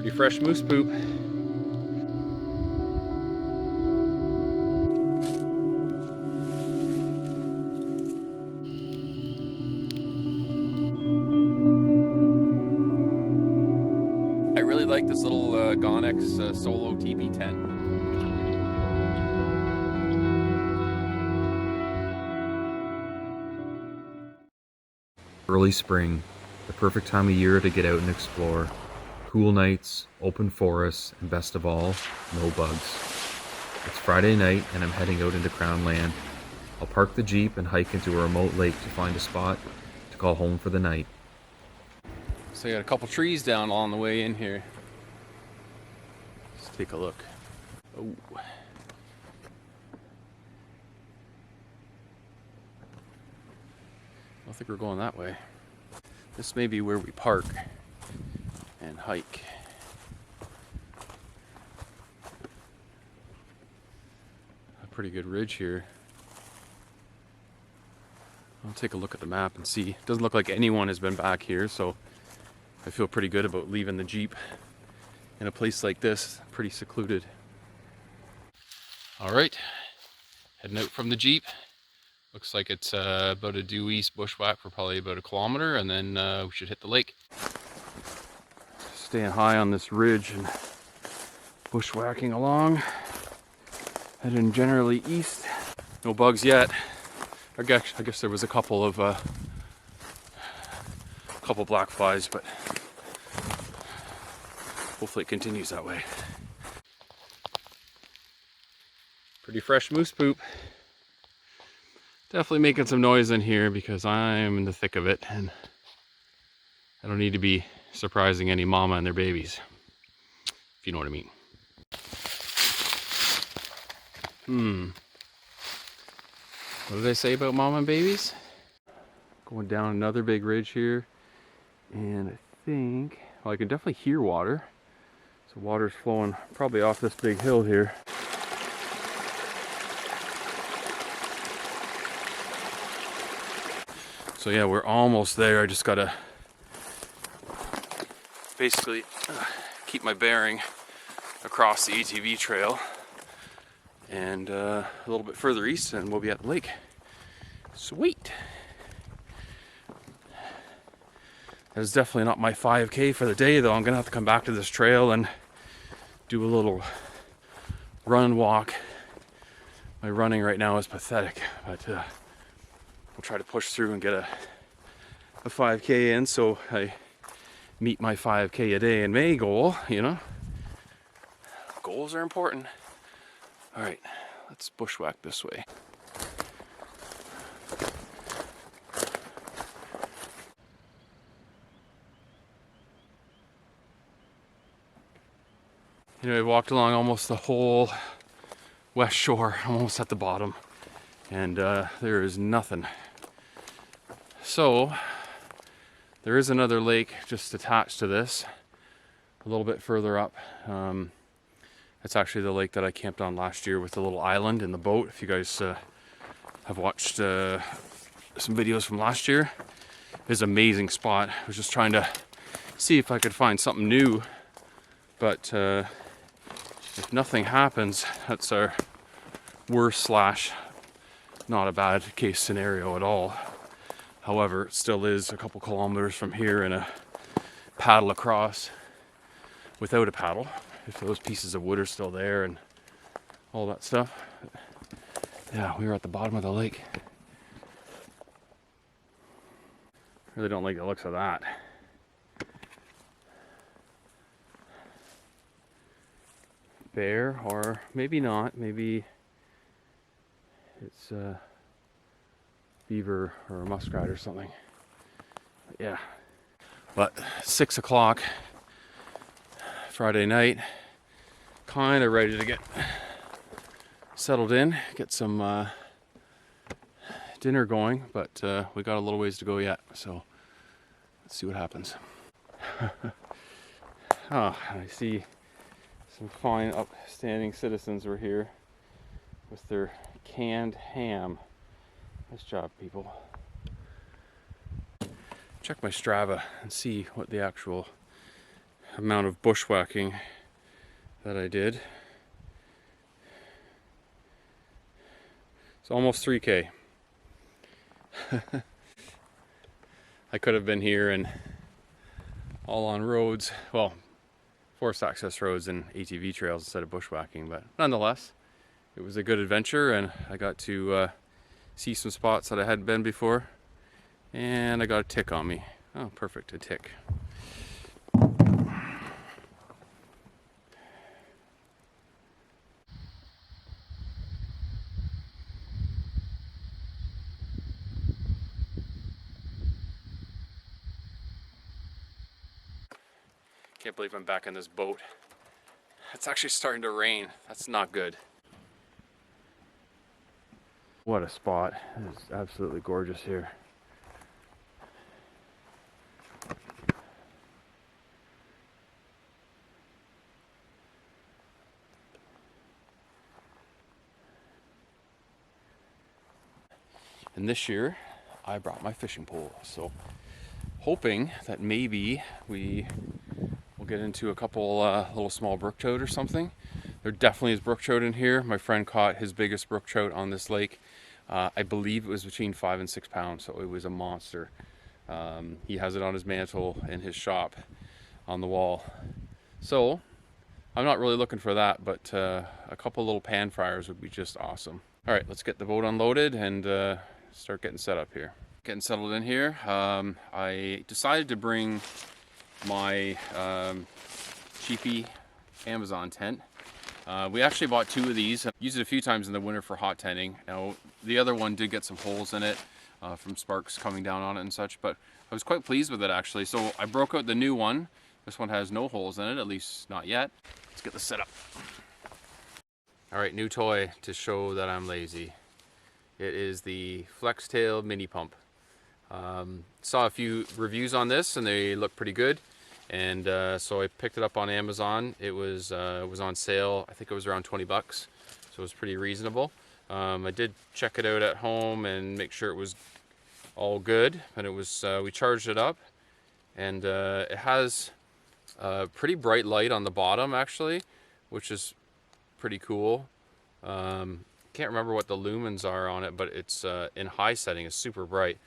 Pretty fresh moose poop. I really like this little Gonex Solo teepee tent. Early spring, the perfect time of year to get out and explore. Cool nights, open forests, and best of all, no bugs. It's Friday night and I'm heading out into Crown Land. I'll park the Jeep and hike into a remote lake to find a spot to call home for the night. So I got a couple trees down along the way in here. Let's take a look. Oh. I don't think we're going that way. This may be where we park and hike. A pretty good ridge here. I'll take a look at the map and see. It doesn't look like anyone has been back here, so I feel pretty good about leaving the Jeep in a place like this, pretty secluded. All right, heading out from the Jeep. Looks like it's about a due east bushwhack for probably about a kilometer, and then we should hit the lake. Staying high on this ridge and bushwhacking along. Heading generally east. No bugs yet. I guess there was a couple black flies, but hopefully it continues that way. Pretty fresh moose poop. Definitely making some noise in here because I'm in the thick of it and I don't need to be surprising any mama and their babies, if you know what I mean. What did I say about mama and babies? Going down another big ridge here, and I think, well, I can definitely hear water. So water's flowing probably off this big hill here. So yeah, we're almost there. I just gotta basically keep my bearing across the ATV trail, and a little bit further east and we'll be at the lake. Sweet. That is definitely not my 5K for the day though. I'm gonna have to come back to this trail and do a little run walk. My running right now is pathetic, but we'll try to push through and get a 5K in so I meet my 5K a day in May goal, you know. Goals are important. All right, let's bushwhack this way. You know, I walked along almost the whole west shore. I'm almost at the bottom, and there is nothing. So there is another lake just attached to this, a little bit further up. It's actually the lake that I camped on last year with the little island and the boat. If you guys have watched some videos from last year, it's an amazing spot. I was just trying to see if I could find something new, but if nothing happens, that's our worst / not a bad case scenario at all. However, it still is a couple kilometers from here and a paddle across without a paddle, if those pieces of wood are still there and all that stuff. Yeah, we were at the bottom of the lake. Really don't like the looks of that. Bear, or maybe not, maybe it's a beaver or a muskrat or something. But yeah, but 6 o'clock Friday night, kind of ready to get settled in, get some dinner going, but we got a little ways to go yet, so let's see what happens. Oh, I see some fine upstanding citizens were here with their canned ham. Nice job, people. Check my Strava and see what the actual amount of bushwhacking that I did. It's almost 3K. I could have been here and all on roads, well, forest access roads and ATV trails instead of bushwhacking, but nonetheless, it was a good adventure, and I got to see some spots that I hadn't been before, and I got a tick on me. Oh, perfect, a tick. Can't believe I'm back in this boat. It's actually starting to rain. That's not good. What a spot. It is absolutely gorgeous here. And this year, I brought my fishing pole. So, hoping that maybe we will get into a couple little small brook trout or something. There definitely is brook trout in here. My friend caught his biggest brook trout on this lake. I believe it was between 5 and 6 pounds, so it was a monster. He has it on his mantle in his shop on the wall. So I'm not really looking for that, but a couple little pan fryers would be just awesome. All right, let's get the boat unloaded and start getting set up here. Getting settled in here. I decided to bring my cheapy Amazon tent. We actually bought 2 of these. I've used it a few times in the winter for hot tenting. Now, the other one did get some holes in it from sparks coming down on it and such, but I was quite pleased with it actually. So I broke out the new one. This one has no holes in it, at least not yet. Let's get this set up. All right, new toy to show that I'm lazy. It is the Flextail mini pump. Saw a few reviews on this and they look pretty good. And so I picked it up on Amazon. It was on sale. I think it was around 20 bucks. So it was pretty reasonable. I did check it out at home and make sure it was all good. And it was, we charged it up, and it has a pretty bright light on the bottom actually, which is pretty cool. Can't remember what the lumens are on it, but it's in high setting. It's super bright.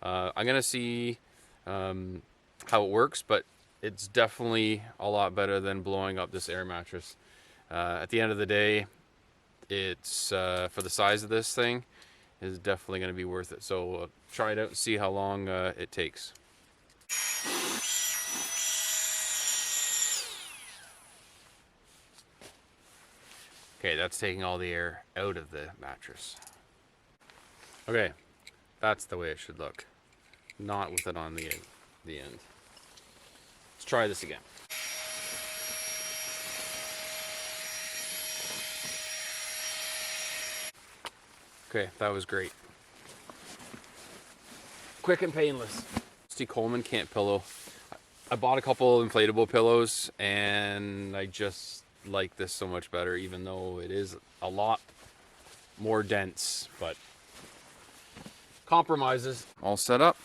I'm gonna see how it works, but it's definitely a lot better than blowing up this air mattress. At the end of the day, it's for the size of this thing, is definitely going to be worth it. So try it out and see how long it takes. Okay, that's taking all the air out of the mattress. Okay, that's the way it should look. Not with it on the end. Let's try this again. Okay, that was great. Quick and painless. Steve Coleman Camp Pillow. I bought a couple inflatable pillows and I just like this so much better, even though it is a lot more dense, but compromises. All set up.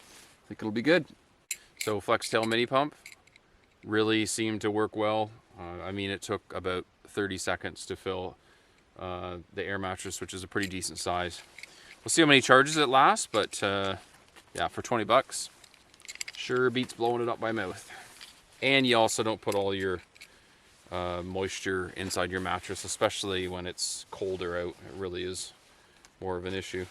I think it'll be good. So Flextail mini pump really seemed to work well. I mean, it took about 30 seconds to fill the air mattress, which is a pretty decent size. We'll see how many charges it lasts, but yeah, for 20 bucks, sure beats blowing it up by mouth. And you also don't put all your moisture inside your mattress, especially when it's colder out. It really is more of an issue.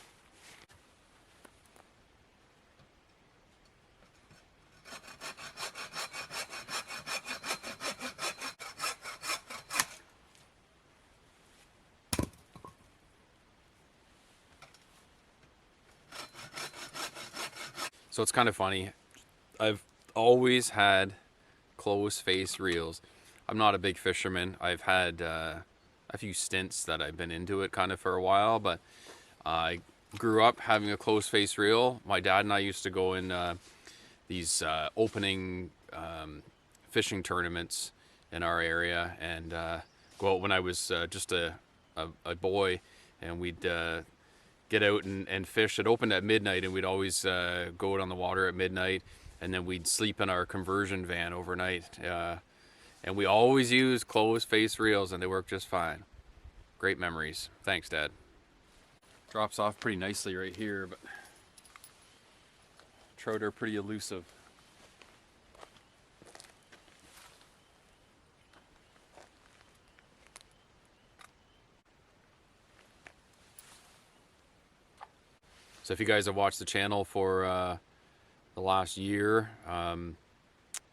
So it's kind of funny. I've always had closed face reels. I'm not a big fisherman. I've had a few stints that I've been into it kind of for a while, but I grew up having a closed face reel. My dad and I used to go in these opening fishing tournaments in our area and go out when I was just a boy, and we'd get out and fish. It opened at midnight, and we'd always go out on the water at midnight and then we'd sleep in our conversion van overnight. And we always used closed face reels, and they work just fine. Great memories. Thanks, Dad. Drops off pretty nicely right here, but trout are pretty elusive. So if you guys have watched the channel for the last year,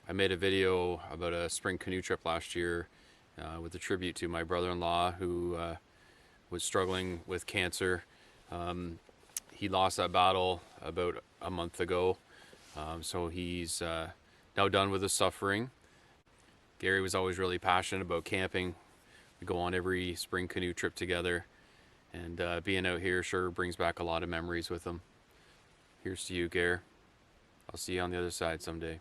I made a video about a spring canoe trip last year with a tribute to my brother-in-law who was struggling with cancer. He lost that battle about a month ago, so he's now done with his suffering. Gary was always really passionate about camping. We go on every spring canoe trip together, and being out here sure brings back a lot of memories with him. Here's to you, Gare. I'll see you on the other side someday.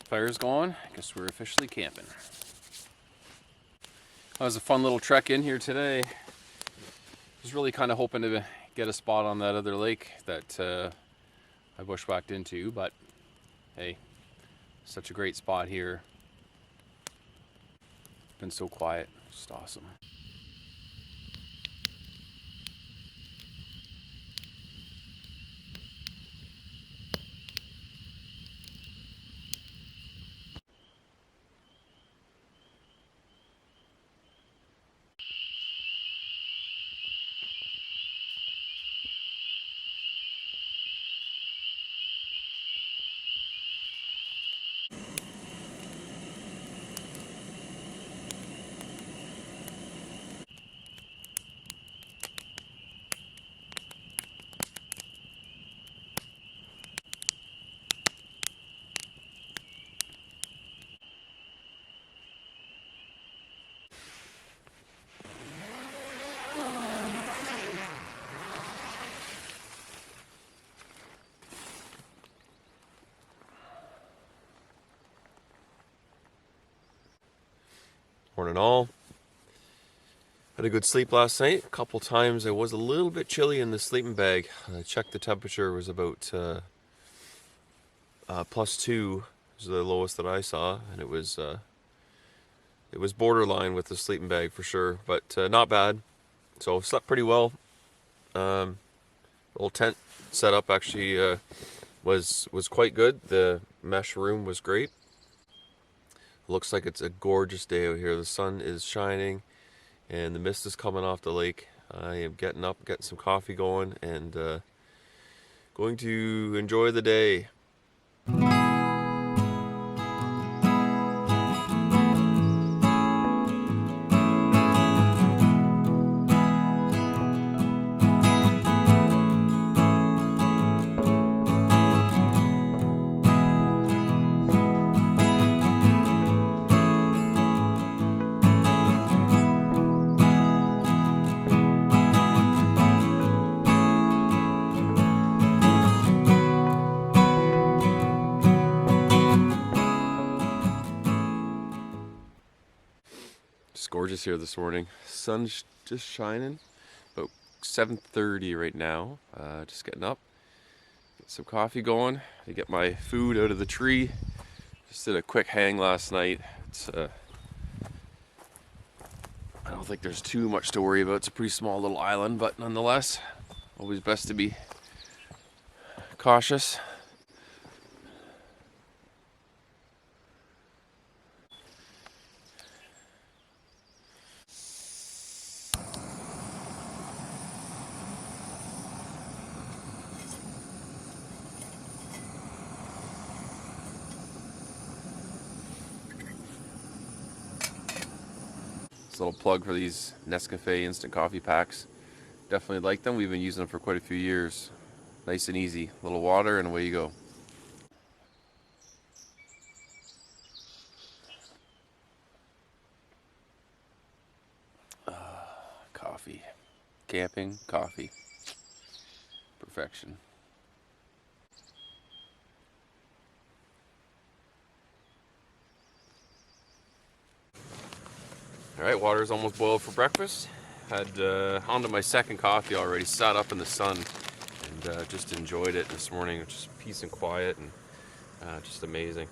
Fire's going. I guess we're officially camping. That was a fun little trek in here today. I was really kind of hoping to get a spot on that other lake that I bushwhacked into, but hey, such a great spot here. Been so quiet, just awesome. Morning all. Had a good sleep last night. A couple times it was a little bit chilly in the sleeping bag. I checked the temperature, was about +2 was the lowest that I saw, and it was borderline with the sleeping bag for sure, but not bad. So slept pretty well. Little tent setup actually was quite good. The mesh room was great. Looks like it's a gorgeous day out here. The sun is shining and the mist is coming off the lake. I am getting up, getting some coffee going, and going to enjoy the day. It's gorgeous here this morning. Sun's just shining. About 7:30 right now. Just getting up. Get some coffee going. To get my food out of the tree. Just did a quick hang last night. It's I don't think there's too much to worry about. It's a pretty small little island, but nonetheless, always best to be cautious. Just a little plug for these Nescafe instant coffee packs. Definitely like them. We've been using them for quite a few years. Nice and easy. A little water and away you go. Coffee. Camping, coffee. Perfection. Alright, water's almost boiled for breakfast. Had onto my second coffee already, sat up in the sun and just enjoyed it this morning. Just peace and quiet and just amazing.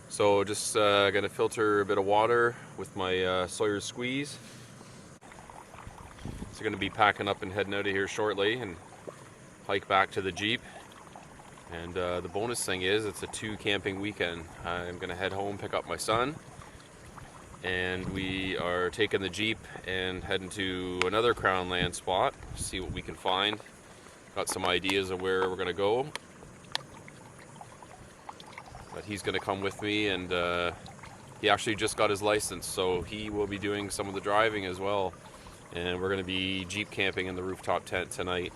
So just gonna filter a bit of water with my Sawyer's Squeeze. So gonna be packing up and heading out of here shortly and hike back to the Jeep. And the bonus thing is it's a 2 camping weekend. I'm gonna head home, pick up my son, and we are taking the Jeep and heading to another Crown Land spot, see what we can find. Got some ideas of where we're gonna go. But he's gonna come with me, and he actually just got his license, so he will be doing some of the driving as well. And we're gonna be Jeep camping in the rooftop tent tonight.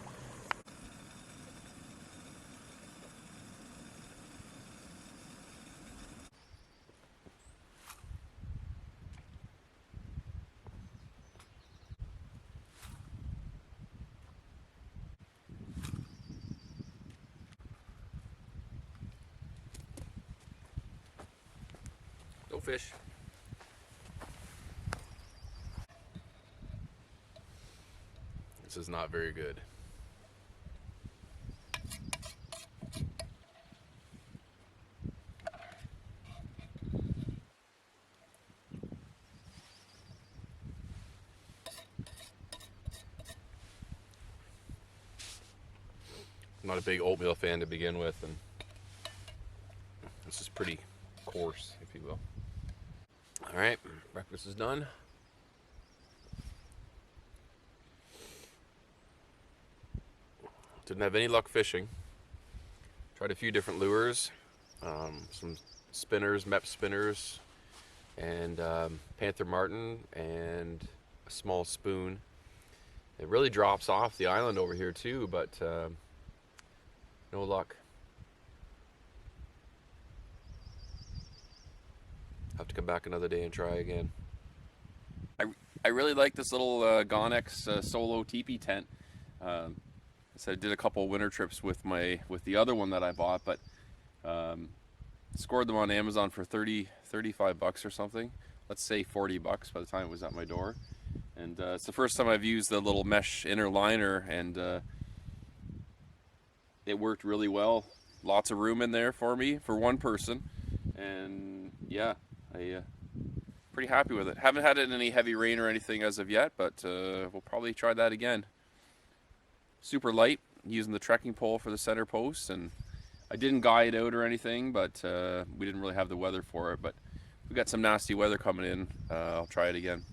No fish. This is not very good. I'm not a big oatmeal fan to begin with, and this is pretty coarse, if you will. All right, breakfast is done. Didn't have any luck fishing. Tried a few different lures, some spinners, MEP spinners, and Panther Martin, and a small spoon. It really drops off the island over here too, but no luck. Have to come back another day and try again. I really like this little Gonex solo teepee tent. So I did a couple winter trips with the other one that I bought, but scored them on Amazon for 35 bucks or something. Let's say 40 bucks by the time it was at my door. And it's the first time I've used the little mesh inner liner, and it worked really well. Lots of room in there for me, for one person. And yeah, pretty happy with it. Haven't had it in any heavy rain or anything as of yet, but we'll probably try that again. Super light, using the trekking pole for the center post, and I didn't guy it out or anything, but we didn't really have the weather for it. But we got some nasty weather coming in. I'll try it again.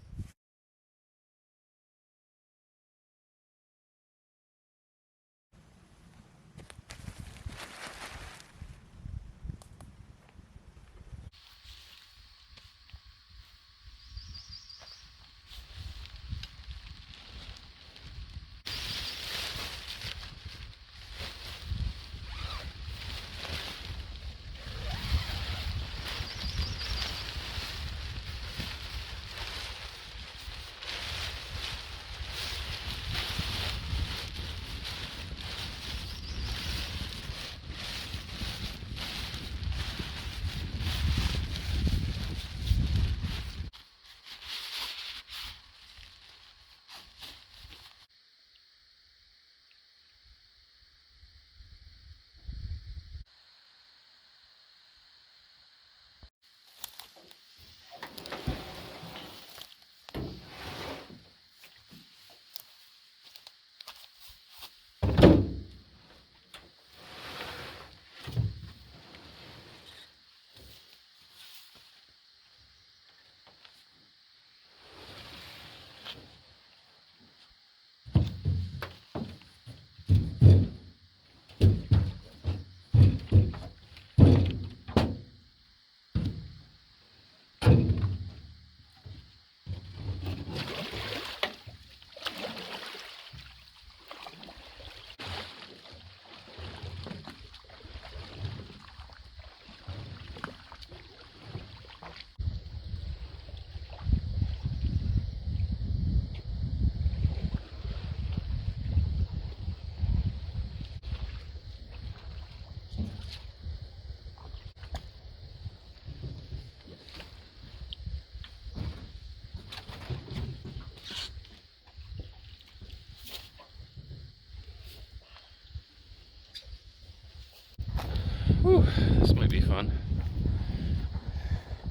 Whew, this might be fun.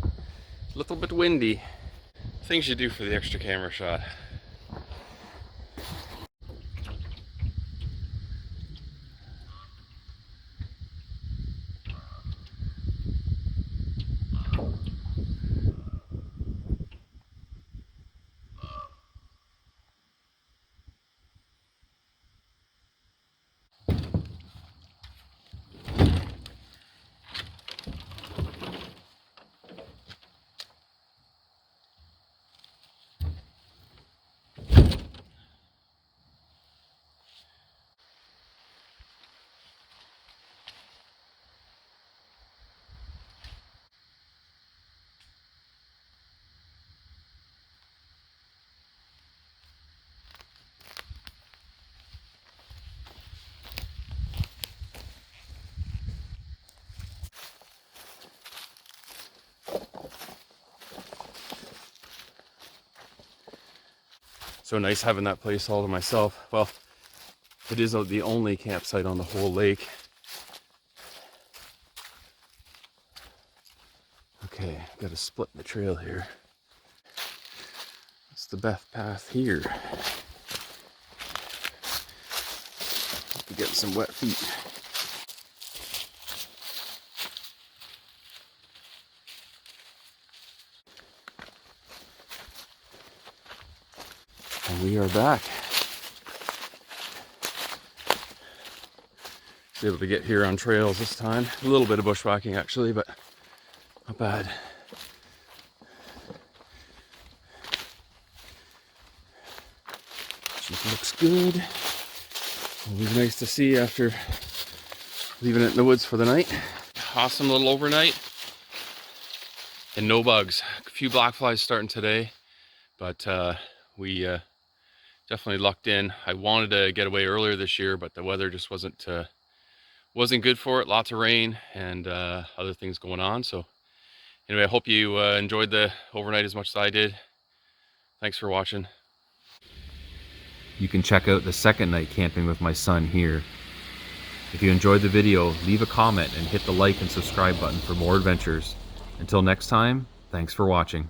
A little bit windy. Things you do for the extra camera shot. So nice having that place all to myself. Well, it is the only campsite on the whole lake. Okay, got to split the trail here. It's the Beth path here. To get some wet feet. And we are back. Was able to get here on trails this time. A little bit of bushwhacking actually, but not bad. Jeep looks good. Always nice to see after leaving it in the woods for the night. Awesome little overnight. And no bugs. A few black flies starting today, but we definitely lucked in. I wanted to get away earlier this year, but the weather just wasn't good for it. Lots of rain and other things going on. So anyway, I hope you enjoyed the overnight as much as I did. Thanks for watching. You can check out the second night camping with my son here. If you enjoyed the video, leave a comment and hit the like and subscribe button for more adventures. Until next time, thanks for watching.